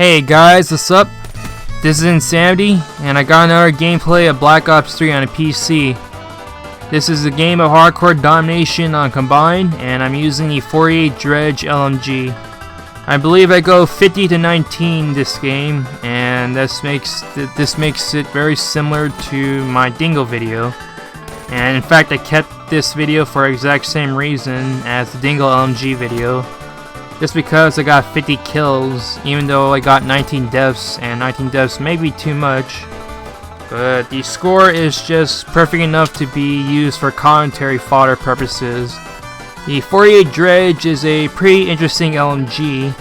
Hey guys, what's up? This is Insanity, and I got another gameplay of Black Ops 3 on a PC. This is a game of hardcore domination on Combine, and I'm using the 48 Dredge LMG. I believe I go 50 to 19 this game, and this makes it very similar to my Dingo video. And in fact, I kept this video for the exact same reason as the Dingo LMG video. Just because I got 50 kills, even though I got 19 deaths, and 19 deaths may be too much. But the score is just perfect enough to be used for commentary fodder purposes. The 48 Dredge is a pretty interesting LMG.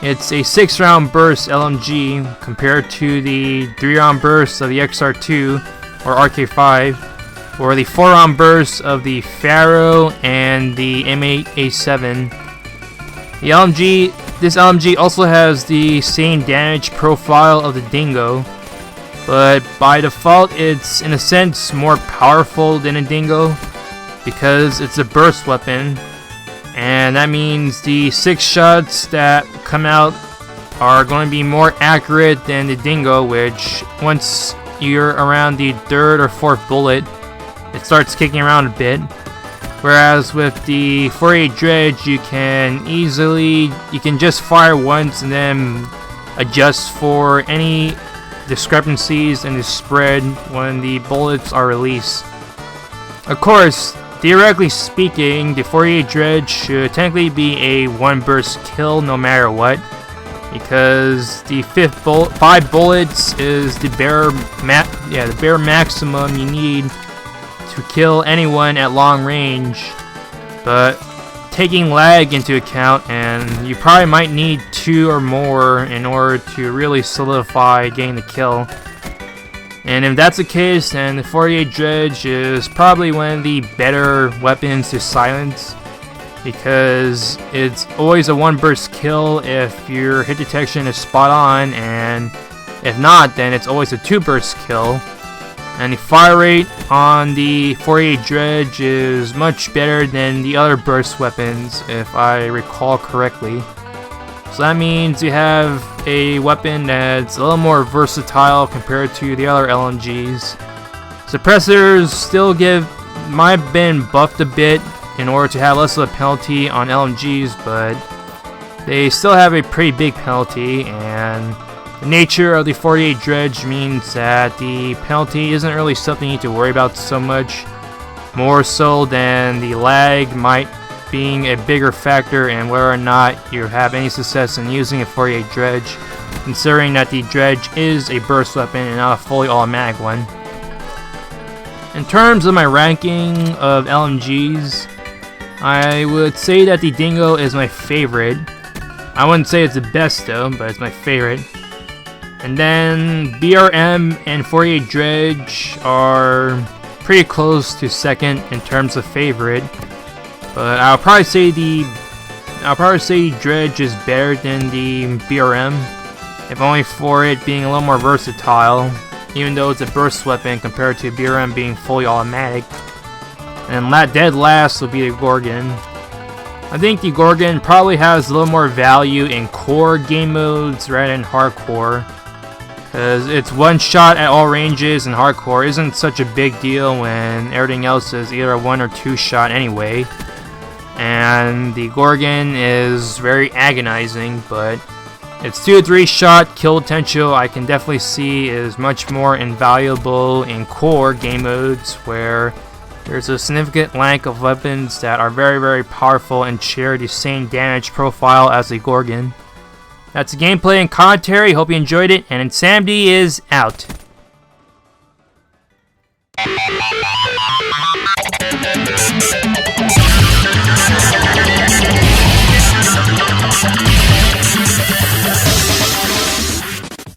It's a 6-round burst LMG compared to the 3-round burst of the XR2 or RK5, or the 4-round burst of the Pharaoh and the M8A7. This LMG also has the same damage profile of the Dingo, but by default it's in a sense more powerful than a Dingo because it's a burst weapon, and that means the 6 shots that come out are going to be more accurate than the Dingo, which once you're around the 3rd or 4th bullet it starts kicking around a bit. Whereas with the 48 Dredge, you can just fire once and then adjust for any discrepancies in the spread when the bullets are released. Of course, theoretically speaking, the 48 Dredge should technically be a 1 burst kill no matter what, because the 5 bullets is the bare maximum you need to kill anyone at long range. But taking lag into account, and you probably might need 2 or more in order to really solidify getting the kill. And if that's the case, then the 48 Dredge is probably one of the better weapons to silence, because it's always a 1 burst kill if your hit detection is spot on, and if not, then it's always a 2 burst kill. And the fire rate on the 48 Dredge is much better than the other burst weapons, if I recall correctly. So that means you have a weapon that's a little more versatile compared to the other LMGs. Suppressors still might have been buffed a bit in order to have less of a penalty on LMGs, but they still have a pretty big penalty, and the nature of the 48 Dredge means that the penalty isn't really something you need to worry about so much, more so than the lag might being a bigger factor in whether or not you have any success in using a 48 Dredge, considering that the Dredge is a burst weapon and not a fully automatic one. In terms of my ranking of LMGs, I would say that the Dingo is my favorite. I wouldn't say it's the best though, but it's my favorite. And then BRM and 48 Dredge are pretty close to second in terms of favorite, but I'll probably say Dredge is better than the BRM, if only for it being a little more versatile, even though it's a burst weapon compared to BRM being fully automatic. And dead last will be the Gorgon. I think the Gorgon probably has a little more value in core game modes rather than hardcore, because it's 1 shot at all ranges, and hardcore isn't such a big deal when everything else is either a 1 or 2 shot anyway. And the Gorgon is very agonizing, but its 2 to 3 shot kill potential I can definitely see is much more invaluable in core game modes where there's a significant lack of weapons that are very, very powerful and share the same damage profile as the Gorgon. That's the gameplay and commentary. Hope you enjoyed it, and Insanity is out.